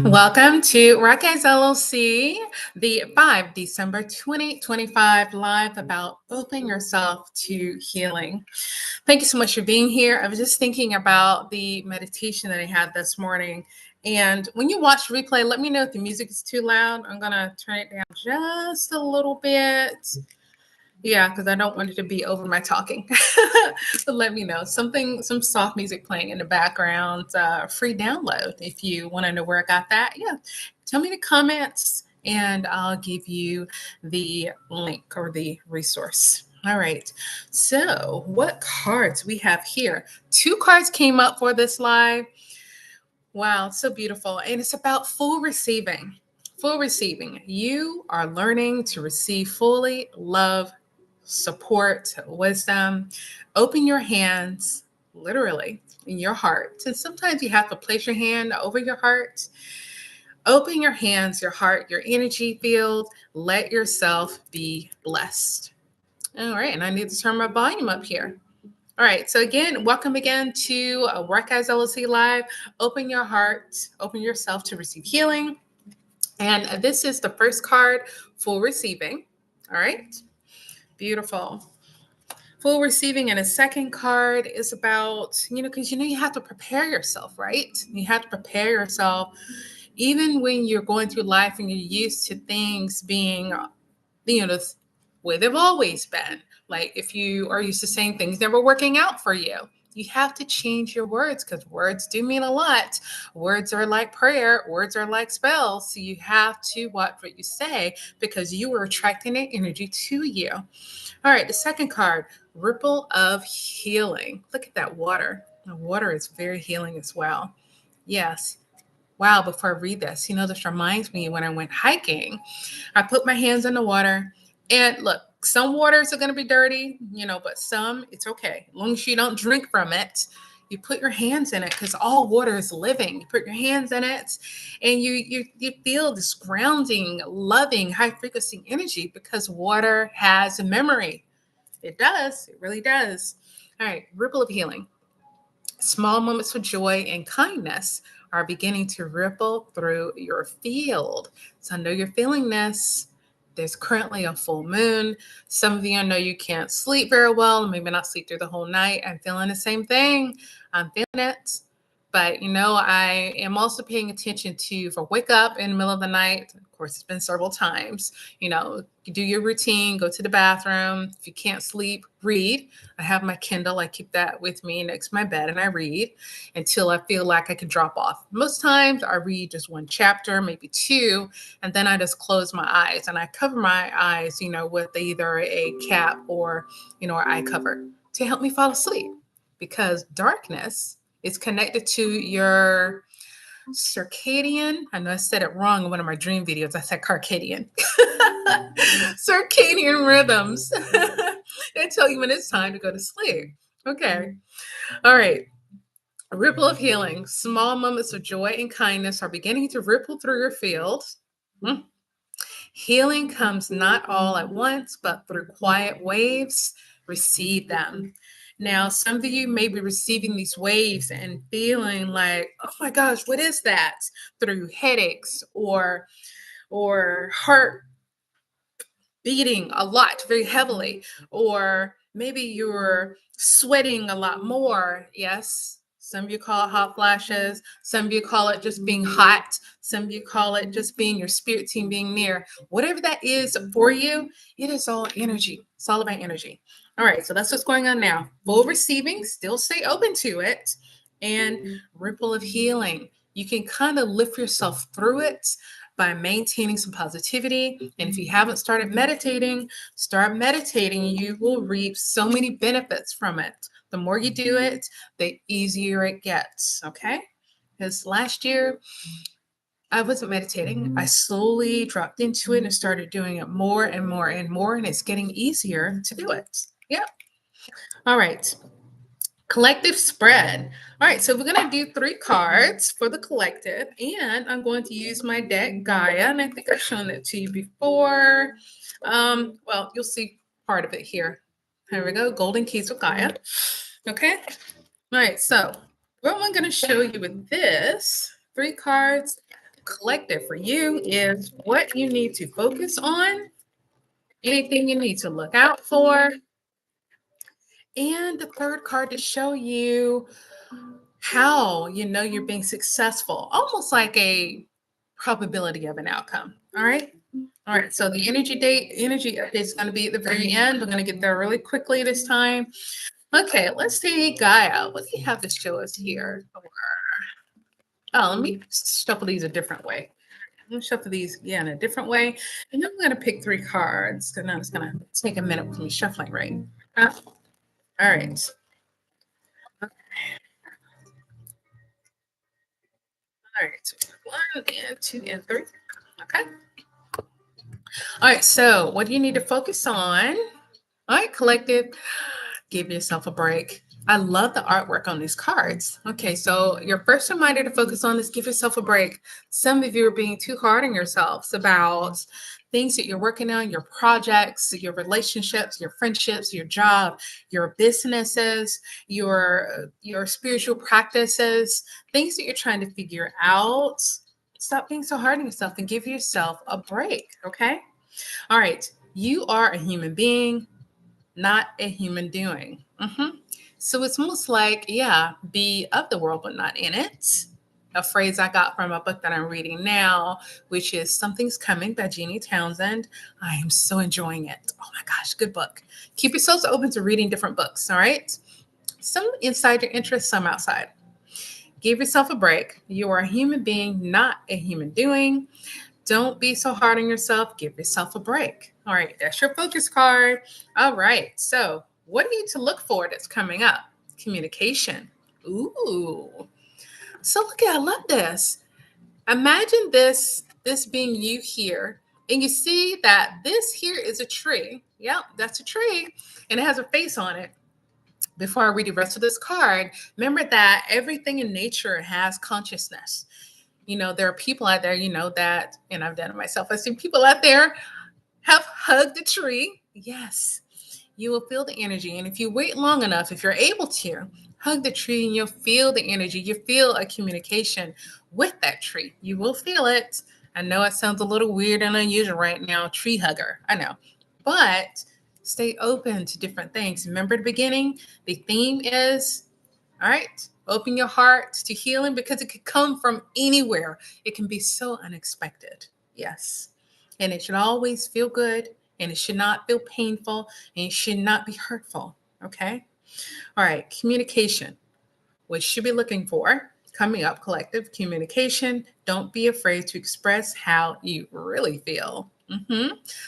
Welcome to Wright Guides LLC, the 5 December 2025 live about opening yourself to healing. Thank you so much for being here. I was just thinking about the meditation that I had this morning. And when you watch the replay, let me know if the music is too loud. I'm going to turn it down just a little bit. Yeah, because I don't want it to be over my talking. So let me know. Some soft music playing in the background, free download. If you want to know where I got that, yeah, tell me in the comments and I'll give you the link or the resource. All right. So what cards we have here? 2 cards came up for this live. Wow, so beautiful. And it's about full receiving. Full receiving. You are learning to receive fully love, support, wisdom. Open your hands, literally, in your heart. And sometimes you have to place your hand over your heart. Open your hands, your heart, your energy field. Let yourself be blessed. All right. And I need to turn my volume up here. All right. So again, welcome again to Wright Guides LLC Live. Open your heart, open yourself to receive healing. And this is the first card, full receiving. All right. Beautiful. Full receiving. And a second card is about, because you have to prepare yourself, right? You have to prepare yourself even when you're going through life and you're used to things being, the way they've always been. Like if you are used to saying things never working out for you, you have to change your words because words do mean a lot. Words are like prayer. Words are like spells. So you have to watch what you say because you are attracting that energy to you. All right, the second card, ripple of healing. Look at that water. The water is very healing as well. Yes. Wow, before I read this, this reminds me when I went hiking, I put my hands in the water and look, some waters are going to be dirty, but some it's okay. As long as you don't drink from it, you put your hands in it because all water is living. You put your hands in it and you feel this grounding, loving, high frequency energy because water has a memory. It does. It really does. All right. Ripple of healing. Small moments of joy and kindness are beginning to ripple through your field. So I know you're feeling this. There's currently a full moon. Some of you, I know you can't sleep very well, maybe not sleep through the whole night. I'm feeling the same thing. I'm feeling it. But, I am also paying attention to if I wake up in the middle of the night, of course, it's been several times, you do your routine, go to the bathroom. If you can't sleep, read. I have my Kindle. I keep that with me next to my bed and I read until I feel like I could drop off. Most times I read just 1 chapter, maybe 2, and then I just close my eyes and I cover my eyes, with either a cap or, an eye cover to help me fall asleep because darkness is connected to your circadian. I know I said it wrong in one of my dream videos. I said Carcadian. Circadian rhythms. They tell you when it's time to go to sleep. Okay. All right. A ripple of healing. Small moments of joy and kindness are beginning to ripple through your field. Healing comes not all at once, but through quiet waves. Receive them. Now, some of you may be receiving these waves and feeling like, oh my gosh, what is that? Through headaches or heart beating a lot, very heavily, or maybe you're sweating a lot more. Yes. Some of you call it hot flashes. Some of you call it just being hot. Some of you call it just being your spirit team being near. Whatever that is for you, it is all energy. It's all about energy. All right, so that's what's going on now. Full receiving, still stay open to it, and ripple of healing. You can kind of lift yourself through it by maintaining some positivity. And if you haven't started meditating, start meditating. You will reap so many benefits from it. The more you do it, the easier it gets, okay? Because last year, I wasn't meditating. I slowly dropped into it and started doing it more and more and more, and it's getting easier to do it. Yeah. All right. Collective spread. All right, so we're going to do 3 cards for the collective, and I'm going to use my deck Gaia, and I think I've shown it to you before. Well, you'll see part of it here. Here we go, Golden Keys with Gaia. Okay. All right, so what I'm going to show you with this 3 cards. Collective for you is what you need to focus on, anything you need to look out for. And the third card to show you how you know you're being successful, almost like a probability of an outcome. All right. All right. So the energy update is going to be at the very end. We're going to get there really quickly this time. Okay, let's see, Gaia. What do you have to show us here? Oh, let me shuffle these a different way. I'm gonna shuffle these, yeah, in a different way. And then I'm gonna pick 3 cards. Because now it's gonna take a minute with me shuffling, right? All right. All right. So 1 and 2 and 3. Okay. All right. So what do you need to focus on? All right, collective. Give yourself a break. I love the artwork on these cards. Okay, so your first reminder to focus on is give yourself a break. Some of you are being too hard on yourselves about things that you're working on, your projects, your relationships, your friendships, your job, your businesses, your spiritual practices, things that you're trying to figure out. Stop being so hard on yourself and give yourself a break, okay? All right, you are a human being, not a human doing. So it's almost like, yeah, be of the world, but not in it. A phrase I got from a book that I'm reading now, which is Something's Coming by Jeannie Townsend. I am so enjoying it. Oh my gosh, good book. Keep yourselves open to reading different books, all right? Some inside your interests, some outside. Give yourself a break. You are a human being, not a human doing. Don't be so hard on yourself. Give yourself a break. All right, that's your focus card. All right, so what do you need to look for that's coming up? Communication. Ooh. So look at, I love this. Imagine this being you here, and you see that this here is a tree. Yep, that's a tree, and it has a face on it. Before I read the rest of this card, remember that everything in nature has consciousness. There are people out there, that, and I've done it myself. I've seen people out there have hugged the tree. Yes, you will feel the energy. And if you wait long enough, if you're able to, hug the tree and you'll feel the energy. You feel a communication with that tree. You will feel it. I know it sounds a little weird and unusual right now, tree hugger. I know. But stay open to different things. Remember the beginning? The theme is, all right, open your heart to healing because it could come from anywhere. It can be so unexpected. Yes. And it should always feel good, and it should not feel painful, and it should not be hurtful. Okay. All right. Communication. What you should be looking for coming up, collective communication. Don't be afraid to express how you really feel.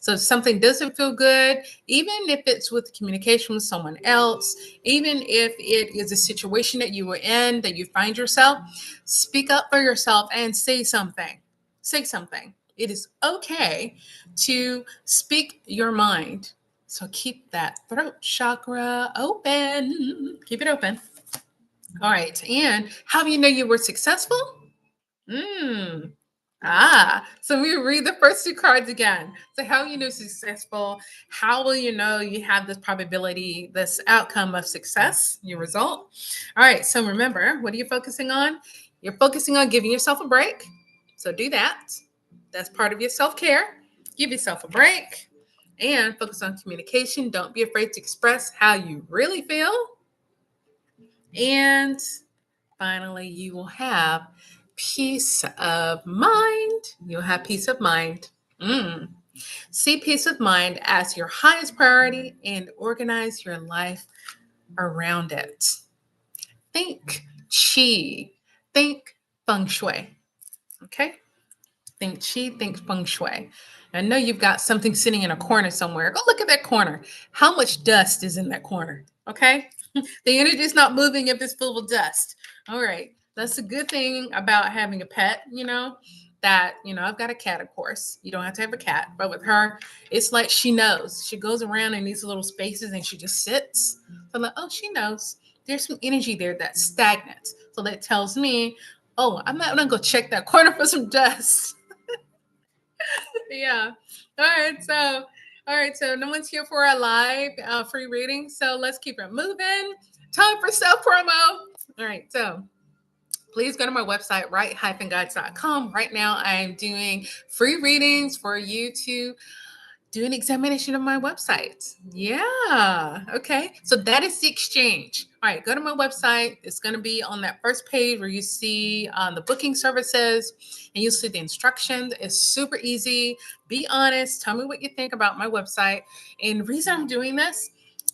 So if something doesn't feel good, even if it's with communication with someone else, even if it is a situation that you were in, that you find yourself, speak up for yourself and say something. Say something. It is okay to speak your mind. So keep that throat chakra open. Keep it open. All right. And how do you know you were successful? So we read the first 2 cards again. So how you know successful? How will you know you have this probability, this outcome of success, your result? All right. So remember, what are you focusing on? You're focusing on giving yourself a break. So do that. That's part of your self-care. Give yourself a break and focus on communication. Don't be afraid to express how you really feel. And finally, you will have peace of mind. You'll have peace of mind. See peace of mind as your highest priority and organize your life around it. Think chi, think feng shui. Okay? Think chi, think feng shui. I know you've got something sitting in a corner somewhere. Go look at that corner. How much dust is in that corner? Okay? The energy is not moving if it's full of dust. All right. That's a good thing about having a pet, that, I've got a cat, of course. You don't have to have a cat, but with her, it's like she knows. She goes around in these little spaces and she just sits. So I'm like, oh, she knows. There's some energy there that's stagnant. So that tells me, oh, I'm not going to go check that corner for some dust. Yeah. All right. So no one's here for a live free reading. So let's keep it moving. Time for self promo. All right. So please go to my website, wright-guides.com. Right now, I'm doing free readings for you to do an examination of my website. Yeah. Okay. So that is the exchange. All right. Go to my website. It's going to be on that first page where you see the booking services and you'll see the instructions. It's super easy. Be honest. Tell me what you think about my website. And the reason I'm doing this,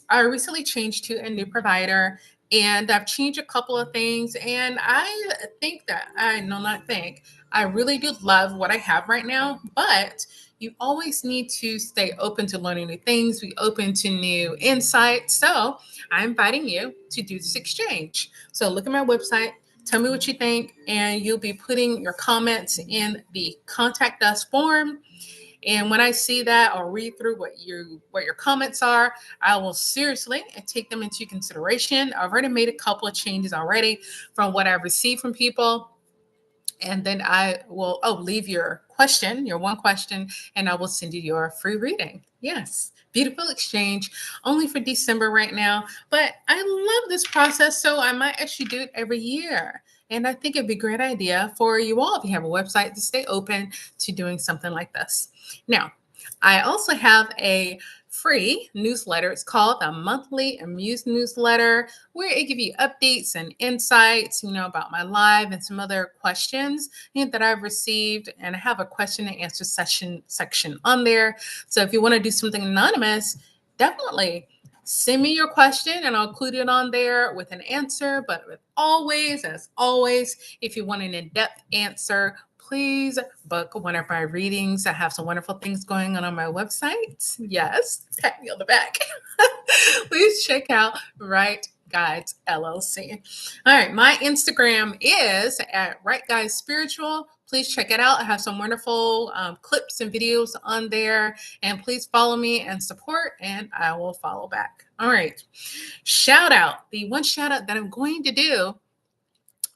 I recently changed to a new provider and I've changed a couple of things. And I think that I really do love what I have right now, but you always need to stay open to learning new things, be open to new insights. So I'm inviting you to do this exchange. So look at my website, tell me what you think, and you'll be putting your comments in the contact us form. And when I see that or read through what your comments are, I will seriously take them into consideration. I've already made a couple of changes already from what I've received from people. And then I will leave your one question, and I will send you your free reading. Yes, beautiful exchange, only for December right now. But I love this process, so I might actually do it every year. And I think it'd be a great idea for you all, if you have a website, to stay open to doing something like this. Now, I also have a free newsletter. It's called the Monthly Muse newsletter, where it gives you updates and insights, about my live and some other questions that I've received. And I have a question and answer section on there. So if you want to do something anonymous, definitely send me your question and I'll include it on there with an answer. But as always, if you want an in-depth answer, please book one of my readings. I have some wonderful things going on my website. Yes, pat me on the back. Please check out Wright Guides LLC. All right, my Instagram is at Wright Guides Spiritual. Please check it out. I have some wonderful clips and videos on there. And please follow me and support, and I will follow back. All right. Shout out. The one shout out that I'm going to do,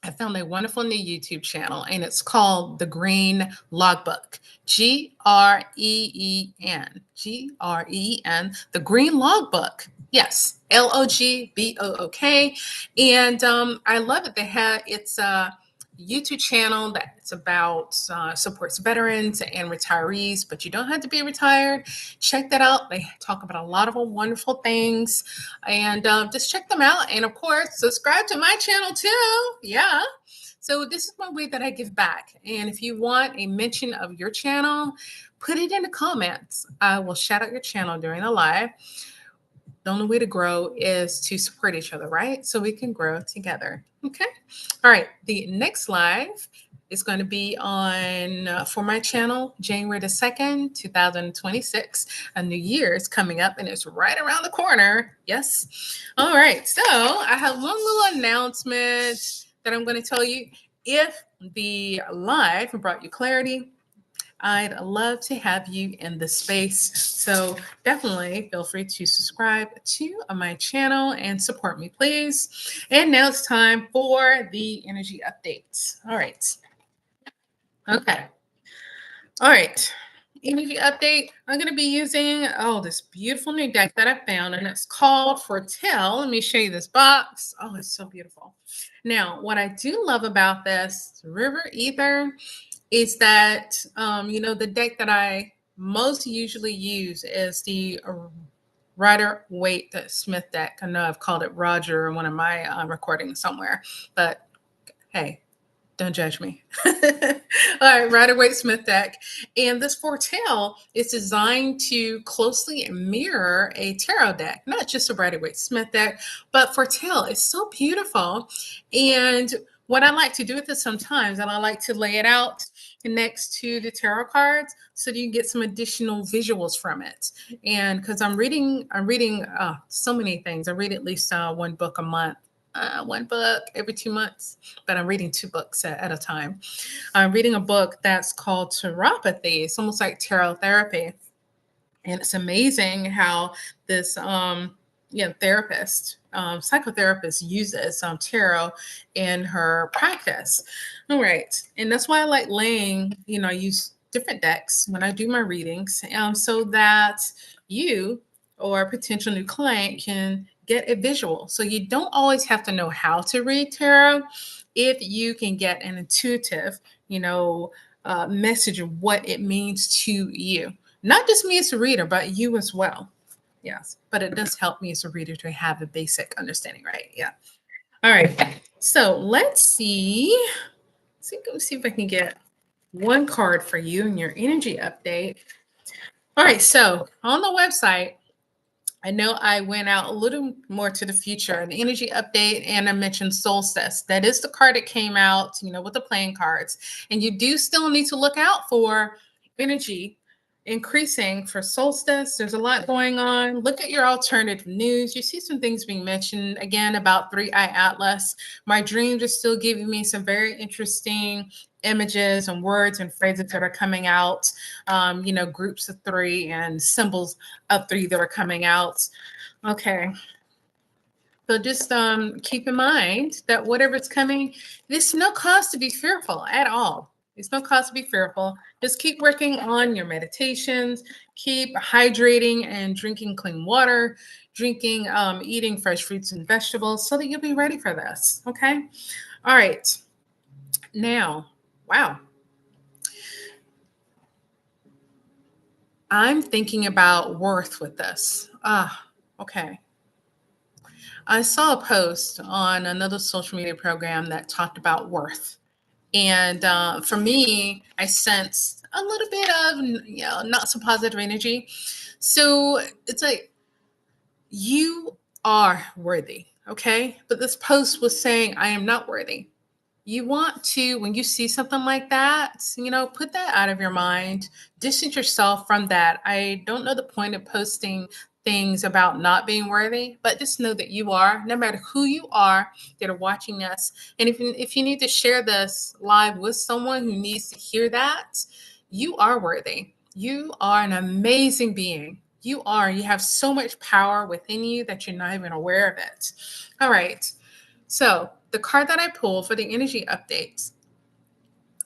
I found a wonderful new YouTube channel, and it's called The Green Logbook. Green, The Green Logbook. Yes, Logbook. And I love it. It's a YouTube channel that's about supports veterans and retirees, but you don't have to be retired. Check that out. They talk about a lot of wonderful things, and just check them out. And of course, subscribe to my channel too. Yeah. So this is one way that I give back. And if you want a mention of your channel, put it in the comments. I will shout out your channel during the live. The only way to grow is to support each other, right? So we can grow together. Okay. All right. The next live is going to be on for my channel, January the 2nd, 2026. A new year is coming up and it's right around the corner. Yes. All right. So I have one little announcement that I'm going to tell you. If the live brought you clarity, I'd love to have you in the space. So definitely feel free to subscribe to my channel and support me, please. And now it's time for the energy updates. All right. Okay. All right. Energy update. I'm going to be using, this beautiful new deck that I found, and it's called Foretell. Let me show you this box. Oh, it's so beautiful. Now, what I do love about this River Ether is that, the deck that I most usually use is the Rider Waite Smith deck. I know I've called it Roger in one of my recordings somewhere, but hey, don't judge me. All right, Rider Waite Smith deck. And this Foretell is designed to closely mirror a tarot deck, not just a Rider Waite Smith deck, but Foretell is so beautiful. And what I like to do with this sometimes, and I like to lay it out next to the tarot cards so that you can get some additional visuals from it. And because I'm reading so many things. I read at least one book a month. One book every 2 months, but I'm reading 2 books at a time. I'm reading a book that's called Taropathy. It's almost like tarot therapy. And it's amazing how this psychotherapist uses tarot in her practice. All right. And that's why I like laying, I use different decks when I do my readings, so that you or a potential new client can get a visual. So you don't always have to know how to read tarot, if you can get an intuitive, message of what it means to you. Not just me as a reader, but you as well. Yes, but it does help me as a reader to have a basic understanding, right? Yeah. All right. So let's see. Let's see if I can get one card for you in your energy update. All right. So on the website, I know I went out a little more to the future, an energy update, and I mentioned solstice. That is the card that came out, with the playing cards. And you do still need to look out for energy increasing for solstice. There's a lot going on. Look at your alternative news. You see some things being mentioned again about Three Eye Atlas. My dreams are still giving me some very interesting images and words and phrases that are coming out, groups of three and symbols of three that are coming out. Okay. So just keep in mind that whatever's coming, there's no cause to be fearful at all. There's no cause to be fearful. Just keep working on your meditations, keep hydrating and drinking clean water, eating fresh fruits and vegetables so that you'll be ready for this. Okay. All right. Now, wow. I'm thinking about worth with this. Okay. I saw a post on another social media program that talked about worth. And for me, I sensed a little bit of, not so positive energy. So it's like, you are worthy. Okay. But this post was saying, I am not worthy. You want to, when you see something like that, put that out of your mind, distance yourself from that. I don't know the point of posting things about not being worthy, but just know that you are, no matter who you are that are watching us. And if you need to share this live with someone who needs to hear that, you are worthy. You are an amazing being. You have so much power within you that you're not even aware of it. All right. So the card that I pulled for the energy updates,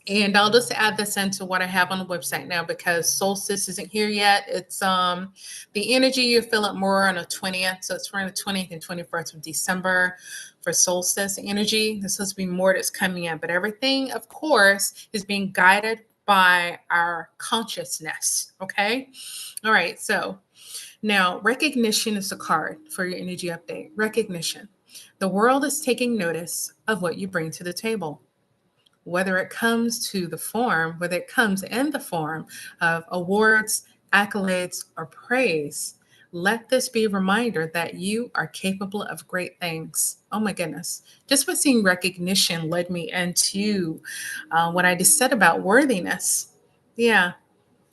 and I'll just add this into what I have on the website now because solstice isn't here yet. It's the energy you feel it more on the 20th. So it's around the 20th and 21st of December for solstice energy. There's supposed to be more that's coming in, but everything, of course, is being guided by our consciousness. Okay. All right. So now recognition is the card for your energy update. Recognition. The world is taking notice of what you bring to the table, whether it comes in the form of awards, accolades, or praise. Let this be a reminder that you are capable of great things. Oh my goodness. Just by seeing recognition led me into what I just said about worthiness. Yeah.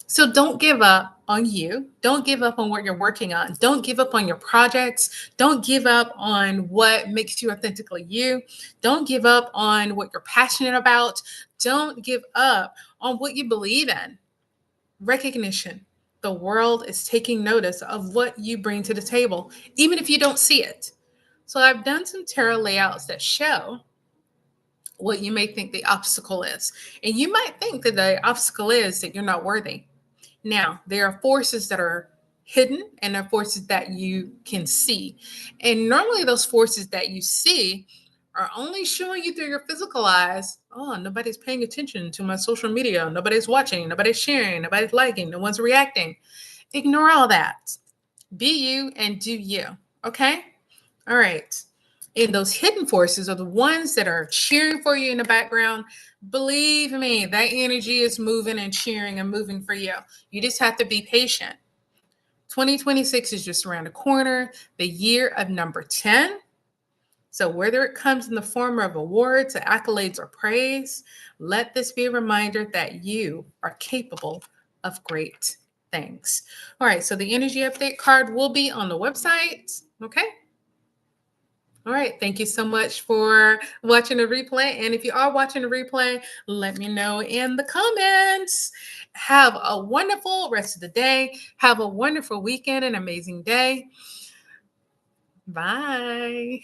So don't give up on you. Don't give up on what you're working on. Don't give up on your projects. Don't give up on what makes you authentically you. Don't give up on what you're passionate about. Don't give up on what you believe in. Recognition. The world is taking notice of what you bring to the table, even if you don't see it. So I've done some tarot layouts that show what you may think the obstacle is. And you might think that the obstacle is that you're not worthy. Now, there are forces that are hidden and there are forces that you can see. And normally those forces that you see are only showing you through your physical eyes. Oh, nobody's paying attention to my social media. Nobody's watching. Nobody's sharing. Nobody's liking. No one's reacting. Ignore all that. Be you and do you. Okay? All right. And those hidden forces are the ones that are cheering for you in the background. Believe me, that energy is moving and cheering and moving for you. You just have to be patient. 2026 is just around the corner, the year of number 10. So whether it comes in the form of awards, accolades, or praise, let this be a reminder that you are capable of great things. All right, so the energy update card will be on the website. Okay. All right. Thank you so much for watching the replay. And if you are watching the replay, let me know in the comments. Have a wonderful rest of the day. Have a wonderful weekend, an amazing day. Bye.